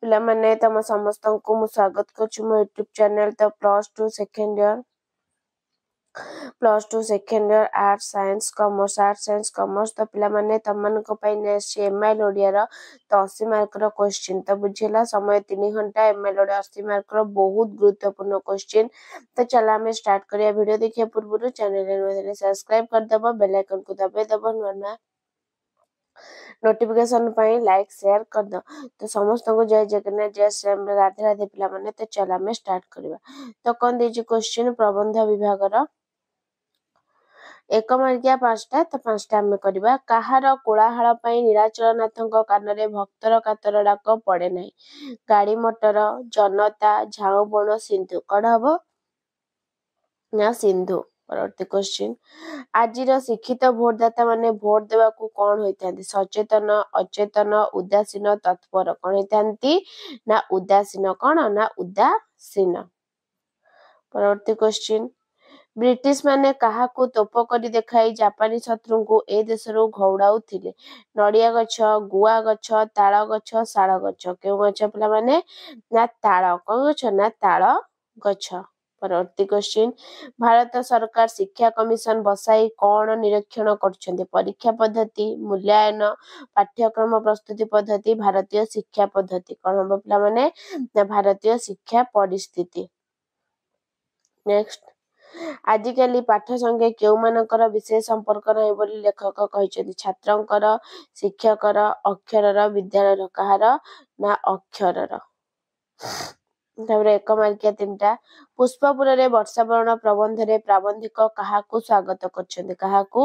पिलामाने तम समस्तंकु मु स्वागत करछु मो यूट्यूब चैनल तो +2 second year arts science commerce तो पिलामाने तमनको पई नेक्स्ट एमआईएल ओडिया रो तो 80 मार्क रो क्वेश्चन तो बुझिला समय 3 घंटा एमआईएल ओडिया 80 मार्क रो बहुत गुरुत्वपूर्ण क्वेश्चन। तो चला हमें स्टार्ट करिया वीडियो देखिए पूर्व चैनल सब्सक्राइब कर देबो बेल आइकन को दबाई देबो नोना नोटिफिकेशन पाई लाइक शेयर कर दो। तो समस्त को जय जगन्नाथ जय श्री राम राधे राधे पिला माने। तो चल हमें स्टार्ट करबा। तो कौन देजी क्वेश्चन प्रबंध विभाग रो एक मार्किया 5टा तो 5टा हमें करबा। कहार कोलाहल पई नीलाचलनाथक कानरे भक्तर कातर डाक पड़े नहीं। गाड़ी मोटर जनता झाऊ बण सिंधु कौन हबो ना सिंधु। परवर्ती क्वेश्चन आज शिक्षित भोटदाता माने भोट देवा को कौन होता सचेतन अचेतन उदासीन तत्पर कौन होता ना उदासीन कौन ना उदासीन। परवर्ती क्वेश्चन ब्रिटिश माने कहा को तोप कर देखाई जापानी शत्रु को ए देशरू घौड़ाउथिले नड़िया गछ गुआ गछ ताल गछ शाल गछ केउ गछ पिला माने ना ताल कौन गछ ना ताल गछ। परवर्ती क्वेश्चन भारत सरकार शिक्षा कमिशन बसाई कौन निरीक्षण करछन्ते परीक्षा पद्धति मूल्यांकन पाठ्यक्रम प्रस्तुति पद्धति भारतीय शिक्षा पद्धति कौन हम पिला माने ना भारतीय शिक्षा परिस्थिति। नेक्स्ट आजिकाली पाठ संगे केउ मानकर विशेष संपर्क नहीं बोली लेखक कहिसेंती छात्रंकर शिक्षकर अक्षरर विद्यालय कहार ना अक्षरर। एक मार्किया 3टा पुष्पपुर रे वर्षावरण प्रबंध रे प्राबंधिक काहाकू स्वागत करछन्ते काहाकू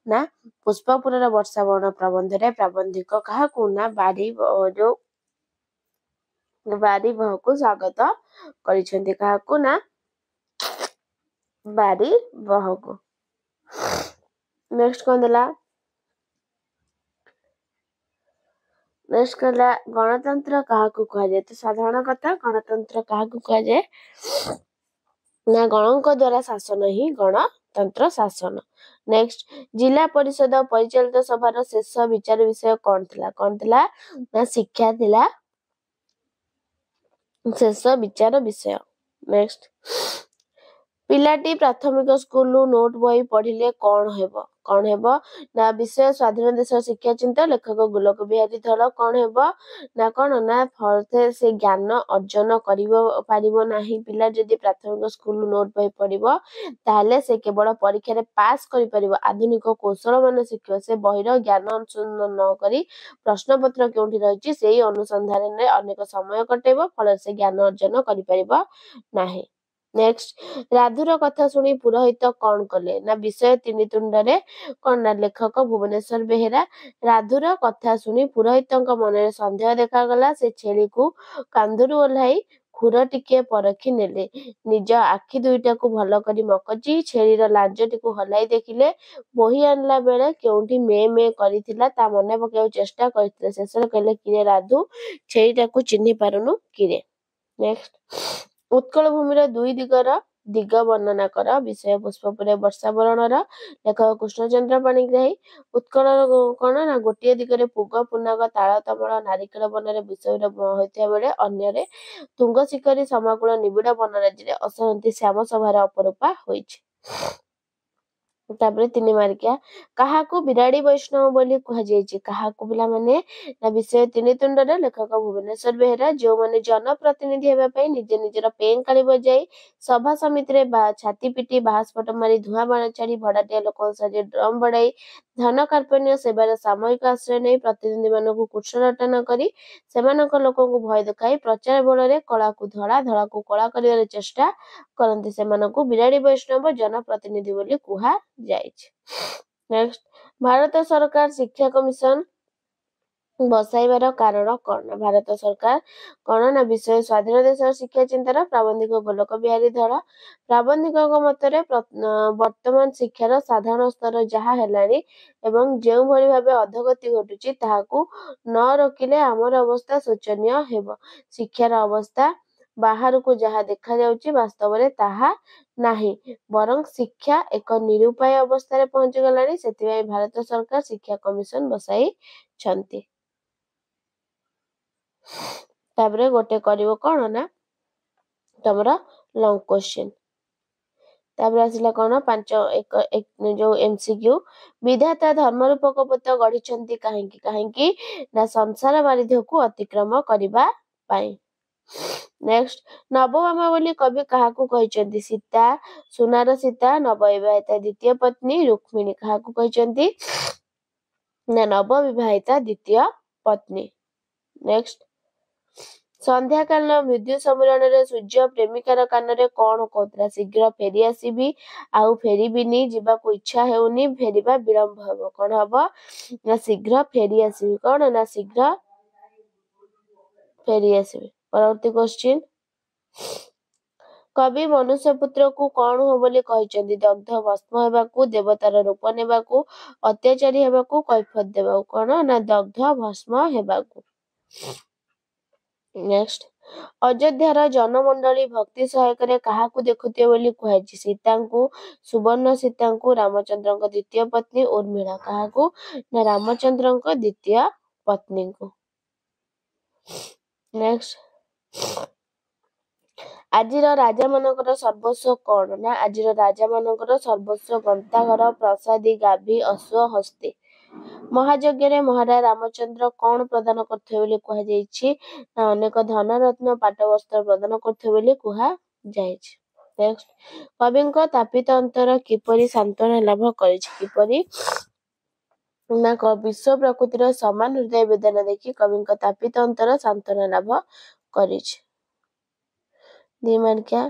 ना पुष्पपुर रे वर्षावरण प्रबंध रे प्राबंधिक काहाकू ना बारी जो बारी बहकू स्वागत करिसेंते काहाकू ना बारी बहकू। नेक्स्ट कोन देला नेक्स्ट कहला गणतंत्र काहाकू कहा जाए। तो साधारण कथा गणतंत्र काहाकू कहा जाए ना गणक द्वारा शासन ही गणतंत्र शासन। नेक्स्ट जिला परिषद परिचालित सभार शेष विचार विषय कौन थिला ना शिक्षा थिला शेष विचार विषय। नेक्स्ट पिलाटी प्राथमिक स्कूल नोट बही पढ़िले कौन हेबो ना विषय स्वाधीन देश शिक्षा चिंता लेखक गोलक बिहारी धर कौन हेबो ना कौन ना फलते से ज्ञान अर्जन पारिबो नाही। पिला जदि प्राथमिक स्कूल नोट बही पढ़िबो ताहले से केवल परीक्षा रे पास करि परिबो आधुनिक कौशल मान शिखिबो से बहिर ज्ञान अनुसंधान न करी प्रश्न पत्र केउठी रहिछि सेही अनुसंधान रे अनेक समय कटेबो फल से ज्ञान अर्जन करि परिबो नाही। नेक्स्ट राधुर कथा सुनी पुरोहित कौन कले ना विषय 3 तुंडरे कौन ना लेखक भुवनेश्वर बेहेरा। राधुर कथा सुनी पुरोहित मन सन्देह देखा गला से छेली को कांधुरु ओल्हाई खुर टिके परखी नेले निज आखि दुईटा को भल करी मकची छेलीर लांजटी को हलाई देखिले बोही आनला बेले केउठी मे मे करिथिला ता मने पकेउ चेष्टा करथिले शेषरे कहले किरे राधु छेलीटा को चिन्हि पारुनु किरे। नेक्स्ट उत्कल भूमिर दुई दिगर दिग वर्णना कर विषय पुष्पपुर वर्षावरण लेखक कृष्णचंद्र पाणिग्राही। उत्कल कौन ना गोटे दिगरे पुग पुनाग ताल तमल नारिकेल वनरे विषय होता बेले अन्य तुंग शिखरी समाकूल निबिड़ वन राज्य असरती श्याम सभार अपरूपा होइछि। तापरे 3 मार्किया काहाकू बिराड़ी वैष्णव बोली कहा जायछि काहाकू पिला माने ना विषय 3 तुंडरे लेखक भुवनेश्वर बेहेरा जो माने जनप्रतिनिधि हेबा पई निजे निजर पें काली बजाई सभा समिति रे छाती पिटी बाहास्फोट मारी धुआं बाण छाड़ी भड़ाटिया लोक साजे ड्रम बड़ाई धन कार्पण्य सेवार सामूहिक आश्रय नहीं प्रतिनिधि मानक कुशलटन करी सेमानक लोकଙ୍କୁ भय देखाई प्रचार बଳରେ कलाକୁ धड़ा धड़ा को कला करिवार चेष्टा करନ୍ତି सेमानକୁ बिराड़ी वैष्णव जनप्रतिनिधि बोली कुहा जायछि। नेक्स्ट भारत सरकार शिक्षा कमिशन बसाइबार कारण कौन भारत सरकार कौन ना विषय स्वाधीन देश शिक्षा चिंतार प्राबंधिक गोलक बिहारी धर प्राबंधिक मतरे वर्तमान शिक्षार साधारण स्तर जहा हेलानी एवं जो भली भाबे अधोगति घटुची ताहाकू न रोकिले आमर अवस्था शोचनीय हेबो शिक्षार अवस्था बाहर को जहा देखा जाउची वास्तव रे ताहा नाही बरं शिक्षा एक निरुपाय अवस्था रे पहुंची गलानी सेतिबाई भारत सरकार शिक्षा कमिशन बसाई छंती। तापरे गोटे करिवो कोन ना तमरा लॉन्ग क्वेश्चन। तापर आसिला कोन 5 एक जो एमसीक्यू विधाता धर्म रूपक पथ गढ़िछंती काहेकि काहेकि ना संसार बारिध्य को अतिक्रम करिबा पाई। नेक्स्ट नवमामा बोली कवि काहाकू कहिचंती सीता सुनार सीता नवविवाहिता द्वितीय पत्नी रुक्मिणी काहाकू कहिचंती ना नवविवाहिता द्वितीय पत्नी। नेक्स्ट संध्या काल मृत्यु सम्मेलन रे सूर्य प्रेमिकार कान रे कोन कहतरा शीघ्र फेरी आसीबी आउ फेरीबिनी जीवाको इच्छा हेउनी फेरीबा विलंब हबो कोन हबो ना शीघ्र फेरी आसीबी कोन ना शीघ्र फेरी आसीबी। परवर्ती क्वेश्चन कवि मनुष्य पुत्र को कोन हो बोली कहिचंती दग्ध भस्म हेबाकू देवतार रूप नेबाकू अत्याचारी हेबाकू कैफत देबाकू कोन ना दग्ध भस्म हेबाकू। नेक्स्ट अयोध्यार जनमंडली भक्ति सहायक काहाकू देखुते बोली कहिछि सीतांकू सुवर्ण सीतांकू रामचंद्रंक द्वितीय पत्नी उर्मिला काहाकू ना रामचंद्रंक द्वितीय पत्नी को। नेक्स्ट आजिर राजा मानकर सर्वस्व कोन ना आजिर राजा मानकर सर्वस्व गंताघर प्रसादी गाभी अश्व हस्ती। महायज्ञ रे महाराज रामचंद्र कोन प्रदान करथे बोली कहा जायछि ना अनेक धन रत्न पाट वस्त्र प्रदान करथे बोली कहा जायछि। नेक्स्ट कविंक तापित अंतर किपरि सांत्वना लाभ करिछि किपरि ना विश्व प्रकृतिर समान हृदय वेदना देखि कविंक तापित अंतर सांत्वना लाभ करिछि। दिमानक्या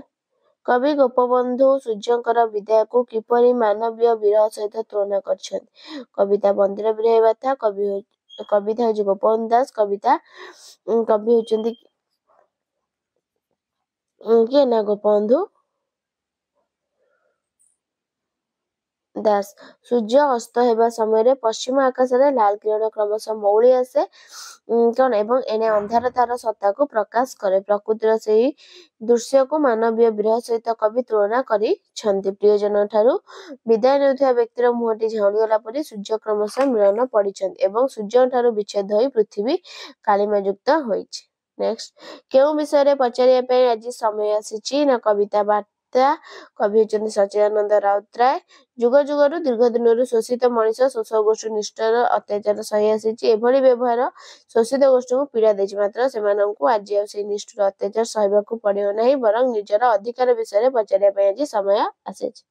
कवि गोपबंधु सूर्यंकर विदाय को किपरि मानवीय विरह सहित तुलना करछन्ति कविता बंदिर विरह व्यथा कविता होछि गोपबंधु दास कविता कवि होचंती के ना गोपबंधु दास। सूर्य अस्त हेबा समय पश्चिम आकाश रे लाल किरण क्रमशः मौली आसे कौन एवं एने अंधार तार सत्ता को प्रकाश करे प्रकृतिर सेही दृश्य को मानवीय विरह सहित कवि तुलना करी छंती प्रियजन ठारू विदाय नेउथिया व्यक्तिर मुहटी झाउली गला परी सूर्य क्रमशः मिलन पड़िछंती एवं सूर्य ठारू विच्छेद होई पृथ्वी कालिमा युक्त होईछि। नेक्स्ट केउ विषय रे पचारिया पे आज समय आसीछि ना कविता बार्ता कवि होचंती सच्चिदानंद राउतराय जुग जुगरु दीर्घ दिनरु शोषित मनीष शोषक गोष्ठी निष्ठर अत्याचार सही आसीछि एभली व्यवहार शोषित गोष्ठी को पीड़ा देछि मात्र सेमानंकु आज से निष्ठुर अत्याचार सहिबाकू पड़ियो नाही बरं निजर अधिकार विषय पचारिया पे आज समय आसीछि।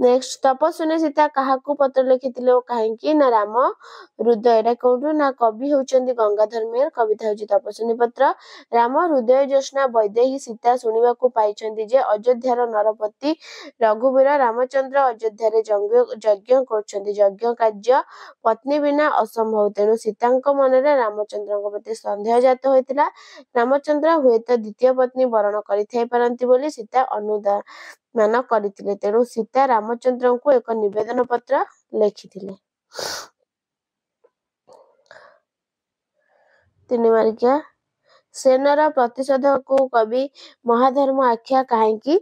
नेक्स्ट तपस्विनी सीता काहाकू पत्र लिखिथिले काहेकि ना राम हृदय एटा कोठु ना कवि होचंती गंगाधर मेहर कविता होची तपस्विनी पत्र राम हृदय ज्योत्स्ना वैदेही सीता सुनिबाकू पाइछंती जे अयोध्यार नरपति रघुवीर रामचंद्र अयोध्यारे यज्ञ करछंती यज्ञ कार्य पत्नी बिना असंभव तेणु सीतांक मनरे रामचंद्रଙ୍କ प्रति संदेह जात होइतिला रामचंद्र हुएत द्वितीय पत्नी वरण करिथाइ पारंती बोली सीता अनुमान करिथिले तेणु सीता रामचंद्रଙ୍କୁ एक निवेदन पत्र लेखिथिले। 3 मार्किया सेनर प्रतिशोध को कवि महाधर्म आख्या काहेकि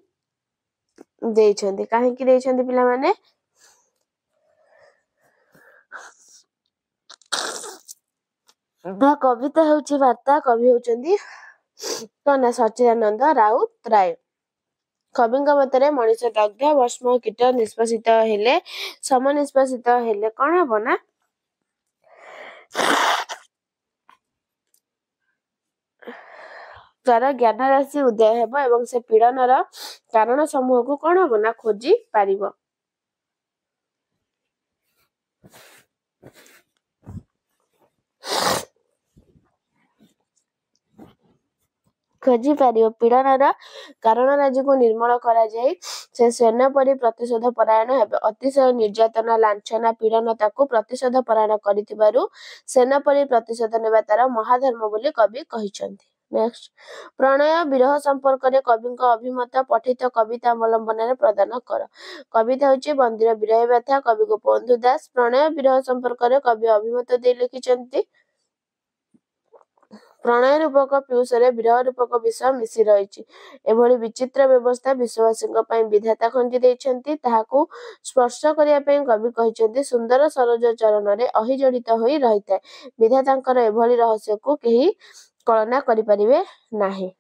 देइछंती पिला माने कविता होची वार्ता कवि होचंती कना सच्चिदानंद राउतराय। कविंक मतरे मनुष्य दग्ध भस्म कीट निष्पासित हेले सम निष्पासित हेले कौन हबो ना तार ज्ञान राशि उदय हेबो एवं से पीड़नर कारण समूह को कौन हबो ना खोजी पारिबो। खोजी पारियो पीड़नर कारण राज्य को निर्मल करा जाई से सेना परि प्रतिशोध परायण हेबे अतिशय निर्यातना लांछना पीड़न ताकू प्रतिशोध परायण करिथिबारु सेना परि प्रतिशोध नेबा तार महाधर्म बोली कवि कहिचंती। नेक्स्ट प्रणय विरह संपर्क रे कविंक अभिमत पठित कविता अवलंबन रे प्रदान कर कविता होची बंदिर विरह व्यथा कवि गोपबंधु दास प्रणय विरह संपर्क रे कवि अभिमत दे लिखिचंती प्रणय रूपक पीयूषरे विरह रूपक विषय मिशी रही एभली विचित्र व्यवस्था विश्ववासी विधाता खंजी देइछंती ताहाकू स्पर्श करिया पे कवि कहिचंती सुंदर सरोज चरण रे अहिजड़ित होई रहिताय विधातांकर एभली रहस्य को केही कलना करिपारिबे नाही।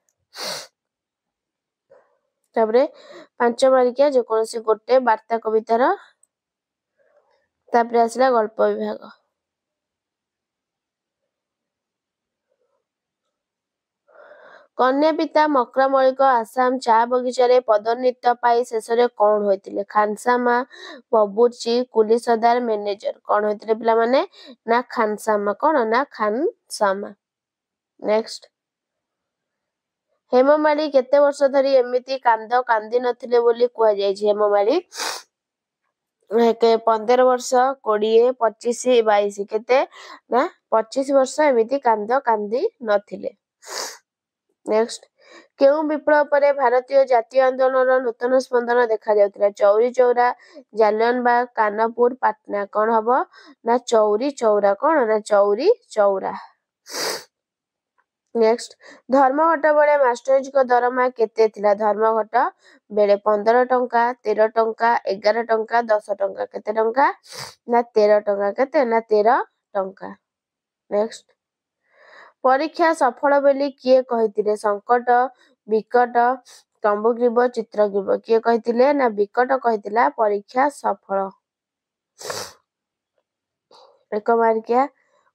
तापरे 5 मार्किया जेकोसी गोटे वार्ता कवितार तापरे आसला गल्प विभाग। कन्या पिता मकरा मलिक आसाम चा बगीचारे पदोन्नत पाई शेषरे कौन होइतिले? खानसामा, बबुर्ची, कुली सरदार, मैनेजर। कौन होइतिले पिला माने ना खानसामा। कौन ना खानसामा। नेक्स्ट हेममाली केते वर्ष धरी एमिति कांद कांदी नथिले बोली कुआ जायछि? हेममाली 15 वर्ष 20 25 22 केते ना 25 वर्ष एमिति कांद कांदी नथिले। नेक्स्ट केउ विप्लव परे भारतीय जातीय आंदोलन नूतन स्पंदन देखा जाउतिला? चौरी चौरा, जालियनबाग, कानपुर, पाटना। कौन हबो ना चौरी चौरा। कौन ना चौरी चौरा। नेक्स्ट धर्मघट बेले मास्टरजी को दरमा केते थिला? धर्मघट बेले 15 टंका 13 टंका 11 टंका 10 टंका। केते टंका ना 13 टंका। केते ना 13 टंका। नेक्स्ट परीक्षा सफल बोली किए कहितिले? संकट, विकट, तंबुग्रीब, चित्रग्रीब। किए कहितिले ना विकट कहितिला परीक्षा सफल। एक मार्किया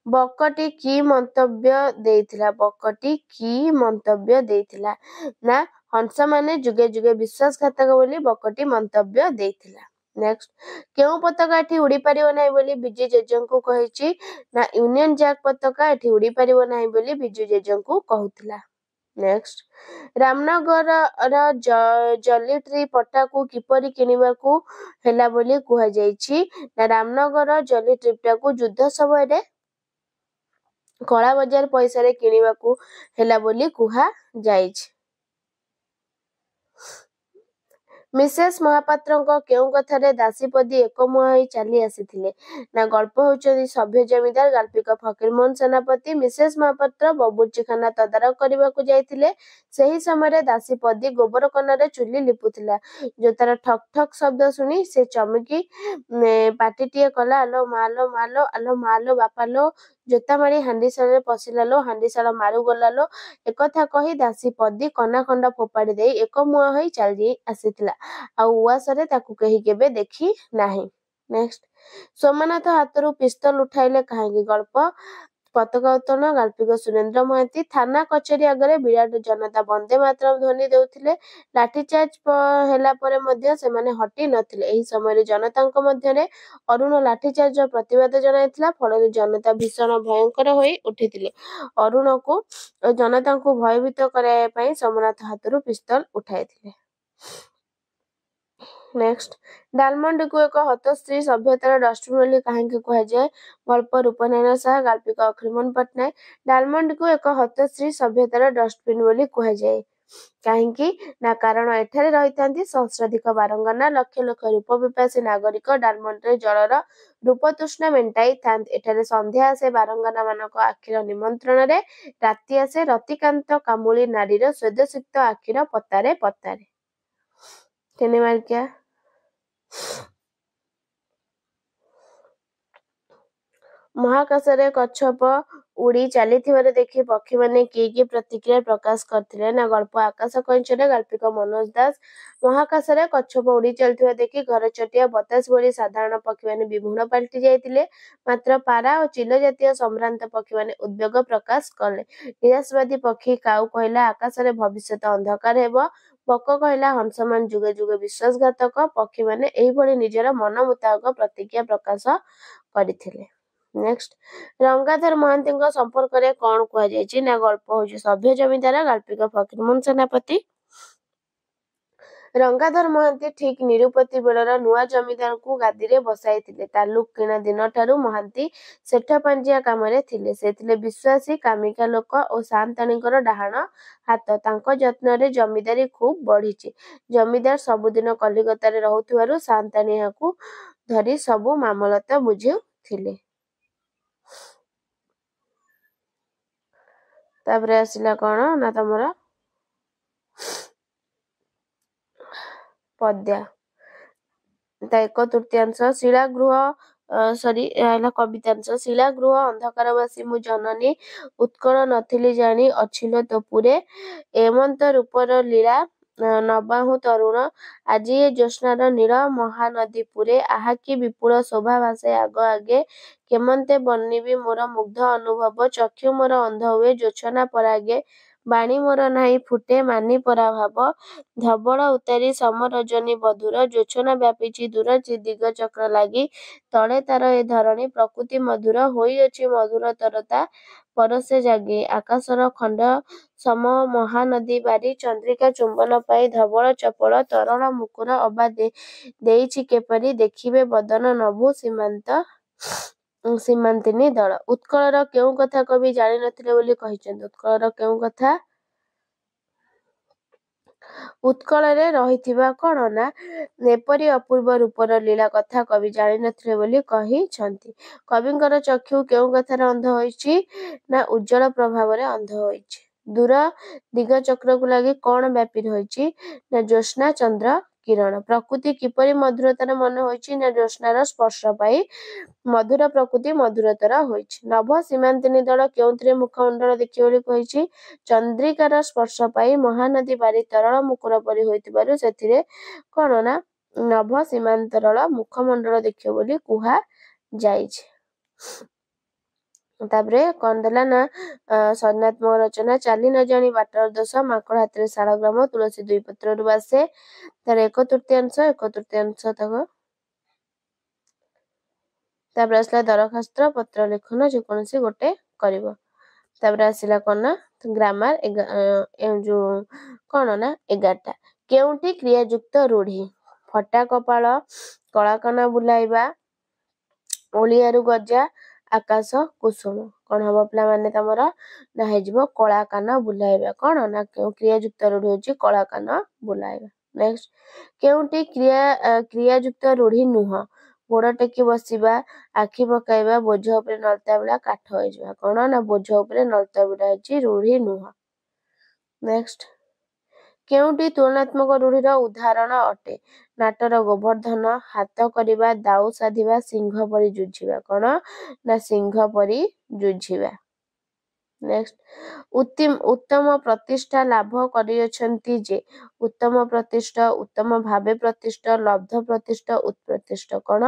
बकटी की मंतव्य देइथिला? बकटी की मंतव्य देइथिला ना हंस माने जुगे जुगे विश्वासघातक बोली बकटी मंतव्य देइथिला। नेक्स्ट केउ पताका एठी उड़ी परिबो नाही बोली बिजू जेजंकु कहिछि? ना यूनियन जैक पताका एठी उड़ी परिबो नाही बोली बिजू जेजंकु कहूथिला। नेक्स्ट रामनगर जलिट्री पट्टाकू किपरि किनिबाकू हेला बोली कुहा जायछि? ना रामनगर जली ट्रिपटाकू युद्ध समय कला बजार पैसा रे किनिबाकू हेला बोली कुहा जायछि। मिसेस महापात्रଙ୍କ केउ कथारे दासीपदी एकमुहा होई चाली आसीथिले? ना गल्प होउचदी सभ्य जमीदार गाल्पिक फकीरमोहन सेनापति। मिसेस महापात्र बबुर्चीखाना तदारख करबाकू जाइथिले। सेही समय दासीपदी गोबर कनारे चुली लिपुथिला। जो तार ठक ठक शब्द सुनी से चमकी पाटीटिए कला आलो मालो मालो आलो मालो बापालो जोता मारी हांडीशाल पशिलालो हांडीशाल मारू गलालो एकथा कही दासीपदी कना खंड फोपाड़ी दे एकमुहा होई चाली आसीथिला। आ उवासरे ताकू केही केबे देखी नाही। नेक्स्ट सोमनाथ हातरू पिस्तल उठाइले काहेकि? गल्प पताका उत्तोलन गाल्पिक सुरेंद्र महांती। थाना कचेरी आगरे विराट जनता वंदे मातरम ध्वनि देउथिले। लाठीचार्ज हेला परे मध्ये सेमाने हटी नथिले। एही समय जनतांक मध्यरे अरुण लाठीचार्ज प्रतिवाद जनाइथिला। फଳରେ जनता भीषण भयंकर होई उठिथिले। अरुणको जनतांको भयभीत कराया पई सोमनाथ हातरू पिस्तल उठाइथिले। नेक्स्ट डायमंड को एक हतश्री सभ्यतार डस्टबिन बोली काहेकि कुहा जाय? गल्प रूपनारायण साहा गाल्पिक अखिलमोहन पट्टनायक। डायमंड को एक हतश्री सभ्यतार डस्टबिन बोली कुहा जाय काहेकि ना कारण एठारे रहितांती सहस्राधिक बारंगना लक्ष लक्ष रूप विपासी नागरिक डायमंड रे जलर रूप तृष्णा मेंटाई थांत। एठारे संध्या आसे बारंगना मानक आखिर निमंत्रण रे राति आसे रतिकांत कामुली नारीर स्वेदसिक्त आखिर पतारे पतारे। केने मार्किया महाकाशरे कच्छप उड़ी चलीथिबार देखि पक्षी माने की प्रतिक्रिया प्रकाश करथिले? ना गल्प आकाश कइंचरे गाल्पिक मनोज दास। महाकाशरे कच्छप उड़ी चलथिबा देखि घर चटिया बतास बोली साधारण पक्षी माने विभूण पलटि जाइतिले। मात्र पारा और चिल जातीय संभ्रांत पक्षी माने उद्वेग प्रकाश कले। निराशवादी पक्षी काऊ कहला आकाशरे भविष्यत अंधकार हेबो। बक कहला हंसमान जुगे जुगे विश्वासघातक। पक्षी माने एही भली निजर मन मुताबक प्रतिक्रिया प्रकाश करिथिले। नेक्स्ट रंगाधर महांती संपर्क रे कौन कुहा जायछि? ना गल्प होउछि सभ्य जमीदार गाल्पिक फकीरमोहन सेनापति। रंगाधर महांती ठीक निरुपति बेलर नुआ जमीदार को गादी रे बसाइथिले। तालुक किणा दिन ठारू महांती सेठ पांजिया कामरे थिले। से थिले विश्वासी कामिका लोक और सांताणीकर डाहाण हाथ। तांको जत्न रे जमीदारी खूब बढ़िछि। जमीदार सबुदिन कलिकता रे रहुथिबारु सांताणी हाकू धरी सबु मामलत बुझुथिले। तापरे आसिला कोन ना तमरा पद्या ता 1/3 शिलागृह ସରି ହେଲା କବିତାଂଶ। ଶିଳା ଗୃହ ଅନ୍ଧକାର ବାସି ମୁଁ ଜନନୀ ଉତ୍କଳ ନଥିଲି ଜାଣି ଅଛିଲୋ ତୋପୁରେ ଏମନ୍ତ ରୂପର ଲୀଳା ନବାହୁ ତରୁଣ ଆଜି ଏ ଜ୍ୟୋତ୍ସ୍ନାର ନୀଳ ମହାନଦୀ ପୁରେ ଆହା କି ବିପୁଳ ଶୋଭା ଭାସେ ଆଗ ଆଗେ କେମନ୍ତେ ବର୍ଣ୍ଣିବି ମୋର ମୁଗ୍ଧ ଅନୁଭବ ଚକ୍ଷୁ ମୋର ଅନ୍ଧ ହୁଏ ଜ୍ୟୋତ୍ସ୍ନା ପରାଗେ ବାଣୀ ମୋର ନାହିଁ ଫୁଟେ ମାନି ପରାଭାବ ଧବଳ ଉତାରି ସମରଜନୀ ବଧୁର ଜ୍ୟୋତ୍ସ୍ନା ବ୍ୟାପିଛି ଦୂର ଦିଗ ଚକ୍ର ଲାଗି ତଳେ ତାର ଏ ଧରଣୀ ପ୍ରକୃତି ମଧୁର ହୋଇଅଛି ମଧୁର ତରତା ପରଶେ ଜାଗି ଆକାଶର ଖଣ୍ଡ ସମ ମହାନଦୀ ବାରି ଚନ୍ଦ୍ରିକା ଚୁମ୍ବନ ପାଇ ଧବଳ ଚପଳ ତରଳ ମୁକୁର ଅବା ଦେଇଛି କେପରି ଦେଖିବେ ବଦନ ନଭୁ ସୀମାନ୍ତିନୀ ଦଳ। ଉତ୍କଳର କେଉଁ କଥା କବି ଜାଣିନଥିଲେ ବୋଲି କହିଛନ୍ତି? ଉତ୍କଳର କେଉଁ କଥା? ଉତ୍କଳରେ ରହିଥିବା କଣ ନା ଏପରି ଅପୂର୍ବ ରୂପର ଲୀଳା କଥା କବି ଜାଣିନଥିଲେ ବୋଲି କହିଛନ୍ତି। କବିଙ୍କର ଚକ୍ଷୁ କେଉଁ କଥାରେ ଅନ୍ଧ ହୋଇଛି ନା ଉଜ୍ଜ୍ୱଳ ପ୍ରଭାବରେ ଅନ୍ଧ ହୋଇଛି। ଦୂର ଦିଗଚକ୍ରକୁ ଲାଗି କଣ ବ୍ୟାପି ରହିଛି ନା ଜ୍ୟୋତ୍ସ୍ନା ଚନ୍ଦ୍ର କିରଣ। ପ୍ରକୃତି କିପରି ମଧୁରତାର ମନେ ହୋଇଛି ନା ଜ୍ୟୋତ୍ସ୍ନାର ସ୍ପର୍ଶ ପାଇ ମଧୁର ପ୍ରକୃତି ମଧୁରତର ହୋଇଛି। ନଭ ସୀମାନ୍ତିନୀ ଦଳ କେଉଁଥିରେ ମୁଖମଣ୍ଡଳ ଦେଖିବେ ବୋଲି କହିଛି? ଚନ୍ଦ୍ରିକାର ସ୍ପର୍ଶ ପାଇ ମହାନଦୀ ବାରି ତରଳ ମୁକୁର ପରି ହୋଇଥିବାରୁ ସେଥିରେ କଣ ନା ନଭ ସୀମାନ୍ତରଳ ମୁଖମଣ୍ଡଳ ଦେଖିବ ବୋଲି କୁହାଯାଇଛି। ତାପରେ କଣ ଦେଲା ନା ସନ୍ନାତ୍ମକ ରଚନା ଚାଲି ନ ଜାଣି ବାଟର ଦୋଷ ମାଙ୍କଡ ହାତରେ ଶାଳଗ୍ରାମ ତୁଳସୀ ଦୁଇ ପତ୍ରରୁ ବାସେ ତାର 1/3 ତାକୁ ତାପରେ ଆସିଲା ଦରଖାସ୍ତ ପତ୍ର ଲେଖନ ଯେକୌଣସି ଗୋଟେ କରିବ। ତାପରେ ଆସିଲା କଣ ନା ଗ୍ରାମାର ଯୋଉ କଣ ନା 11ଟା। କେଉଁଠି କ୍ରିୟାଯୁକ୍ତ ରୂଢି? ଫଟା କପାଳ କଳାକନା ବୁଲାଇବା ଓଳିଆରୁ ଗଜା ଆକାଶ କୁସୁମ। କଣ ହବ ପିଲାମାନେ ତମର ନା ହେଇଯିବ କଳା କାନ ବୁଲାଇବା। କଣ ନା କ୍ରିୟାଯୁକ୍ତ ରୂଢି ହଉଛି କଳା କାନ ବୁଲାଇବା। ନେକ୍ସଟ କେଉଁଠି କ୍ରିୟାଯୁକ୍ତ ରୂଢି ନୁହଁ? ଗୋଡ ଟେକି ବସିବା ଆଖି ପକାଇବା ବୋଝ ଉପରେ ନଳିତା ବିଡ଼ା କାଠ ହୋଇଯିବା। କଣ ନା ବୋଝ ଉପରେ ନଳିତା ବିଡ଼ା ହେଉଛି ରୂଢି ନୁହଁ। ନେକ୍ସଟ କେଉଁଠି ତୁଳନାତ୍ମକ ରୂଢିର ଉଦାହରଣ ଅଟେ? ନାଟର ଗୋବର୍ଦ୍ଧନ ହାତ କରିବା ଦାଉ ସାଧିବା ସିଂହ ପରି ଯୁଝିବା। କଣ ନା ସିଂହ ପରି ଯୁଝିବା। ନେକ୍ସଟ ଉତ୍ତମ ପ୍ରତିଷ୍ଠା ଲାଭ କରିଅଛନ୍ତି ଯେ ଉତ୍ତମ ପ୍ରତିଷ୍ଠ ଉତ୍ତମ ଭାବେ ପ୍ରତିଷ୍ଠ ଲବ୍ଧ ପ୍ରତିଷ୍ଠ ଉତ୍ପ୍ରତିଷ୍ଠ। କଣ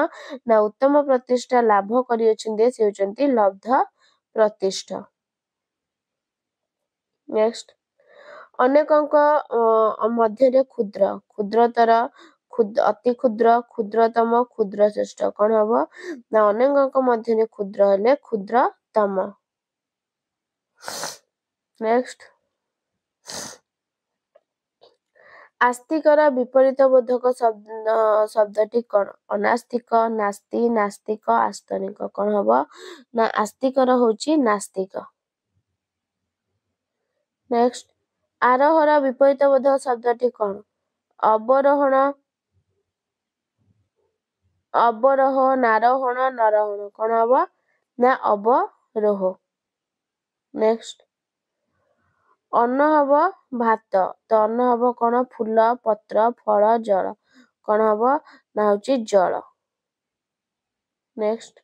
ନା ଉତ୍ତମ ପ୍ରତିଷ୍ଠା ଲାଭ କରିଅଛନ୍ତି ସେ ହେଉଛନ୍ତି ଲବ୍ଧ ପ୍ରତିଷ୍ଠ। ନେକ୍ସଟ ଅନେକଙ୍କ ମଧ୍ୟରେ କ୍ଷୁଦ୍ର କ୍ଷୁଦ୍ରତର ଅତି କ୍ଷୁଦ୍ର କ୍ଷୁଦ୍ରତମ କ୍ଷୁଦ୍ର ଶ୍ରେଷ୍ଠ। କଣ ହବ ନା ଅନେକଙ୍କ ମଧ୍ୟରେ କ୍ଷୁଦ୍ର ହେଲେ କ୍ଷୁଦ୍ରତମ। ନେକ୍ସଟ ଆସ୍ତିକର ବିପରୀତ ବୋଧକ ଶବ୍ଦଟି କଣ? ଅନାସ୍ତିକ ନାସ୍ତି ନାସ୍ତିକ ଆସ୍ତନିକ। କଣ ହବ ନା ଆସ୍ତିକର ହଉଛି ନାସ୍ତିକ। ନେକ୍ସଟ ଆରୋହର ବିପରୀତ ବୋଧକ ଶବ୍ଦଟି କଣ? ଅବରୋହଣ ଅବରୋହ ନାରୋହଣ ନରୋହଣ। କଣ ହବ ନା ଅବରୋହ। ନେକ୍ସଟ ଅନ୍ନ ହବ ଭାତ ତ ଅନ୍ନ ହବ କଣ ଫୁଲ ପତ୍ର ଫଳ ଜଳ। କଣ ହବ ନା ହଉଛି ଜଳ। ନେକ୍ସଟ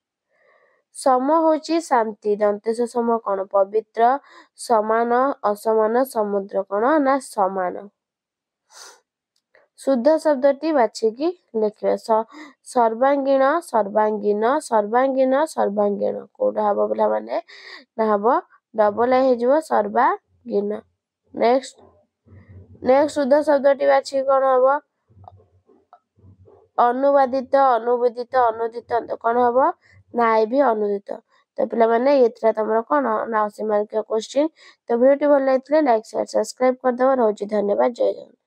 ସମ ହଉଛି ଶାନ୍ତି ଦନ୍ତେସ ସମ କଣ ପବିତ୍ର ସମାନ ଅସମାନ ସମୁଦ୍ର। କଣ ନା ସମାନ। ଶୁଦ୍ଧ ଶବ୍ଦଟି ବାଛିକି ଲେଖିବା। ସର୍ବାଙ୍ଗୀନ ସର୍ବାଙ୍ଗୀନ ସର୍ବାଙ୍ଗୀନ ସର୍ବାଙ୍ଗୀନ। କୋଉଟା ହବ ପିଲାମାନେ ନା ହବ ଡବଲ ହେଇଯିବ ସର୍ବାଙ୍ଗୀନ। ନେକ୍ସଟ ଶୁଦ୍ଧ ଶବ୍ଦଟି ବାଛିକି କଣ ହବ? ଅନୁବାଦିତ ଅନୁବେଦିତ ଅନୁଦିତ କଣ ହବ ନା ବି ଅନୁଦିତ। ତ ପିଲାମାନେ ଏଥିରେ ତମର କଣ ନା 80 ମାର୍କିଆ କ୍ୱେଶ୍ଚିନ୍। ତ ଭିଡ଼ିଓଟି ଭଲ ଲାଗିଥିଲେ ଲାଇକ୍ ସେୟାର ସବସ୍କ୍ରାଇବ କରିଦବ। ରହୁଛି ଧନ୍ୟବାଦ ଜୟ ଜଗନ୍ନାଥ।